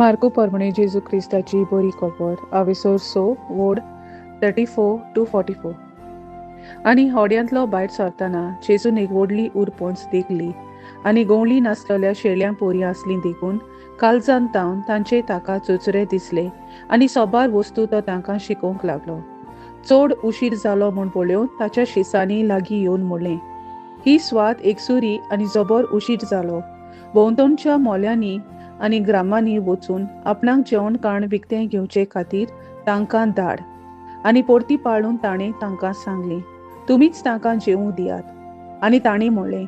Marco परमणे जेजू क्रिस्ताची बरी खबर आवेसोर 6 वोड 34 to 44. आनी होड्यांतलो भायर सरतना जेजून एक व्हडली उरपणस देखली आनी गवळी नासलेल्या शेळ्यां पोरी आसली देखून काळजान तावन तांचे ताका चुचरे दिसले आनी सोबार वस्तू तो तांकां शिकोवंक लागलो. चड उशीर जालो म्हूण पळोवन ताच्या शिसांनी लागीं येवन म्हणलें, ही स्वात एकसुरी आनी जबर उशीर जालो. भोंवतणच्या मोल्यांनी आनी ग्रामांनी वचून आपणाक जेवण खाण विकतें घेवचे खातीर तांकां धाड. आनी परती पाळून ताणें तांकां सांगलें, तुमीच तांकां जेवूंक दियात. आनी तांणी म्हणलें,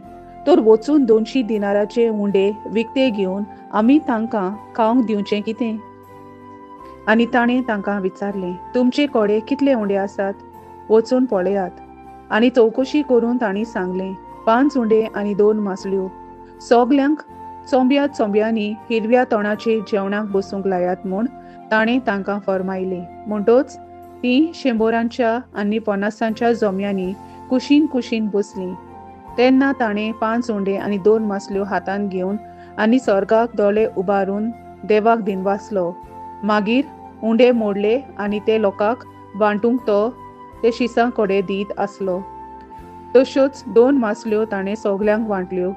तर वचून 200 दिनाराचे उंडे विकते घेवन आमी तांकां खावंक दिवचें कितें? आनी ताणें तांकां विचारलें, तुमचे कोडे कितले उंडे आसात? वचून पळयात. आनी चवकशी करून तांणी सांगलें, 5 उंडे आनी 2 मासल्यो. सगल्यांक चोंब्यांनी हिरव्या तोणाचे जेवणाक बसूंक लायात म्हूण ताणें तांकां फर्मायलें. म्हणटच तीं 100 आनी 50 जोम्यांनी कुशीन कुशीन बसलीं. तेन्ना ताणें 5 उंडे आनी 2 मासल्यो हातांत घेवन आनी स्वर्गाक दोळे उबारून देवाक दिनवासलो. मागीर उंडे मोडले आनी ते लोकांक वांटूंक तो ते शिसां कडेन दीत आसलो. तश्योच 2 मासल्यो ताणें सगल्यांक वांटल्यो.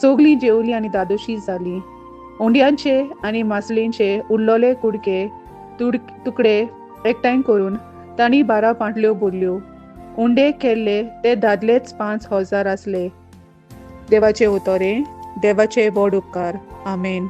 सगळीं जेवलीं आनी दादोशी जालीं. उंड्यांचे आनी मासलेंचे उरलोले कुडके तुकडे एकठांय करून तांणी 12 पांटल्यो भरल्यो. उंडे केल्ले ते दादलेच 5,000 आसले. देवाचे उतोरे, देवाचे व्हड उपकार. आमेन.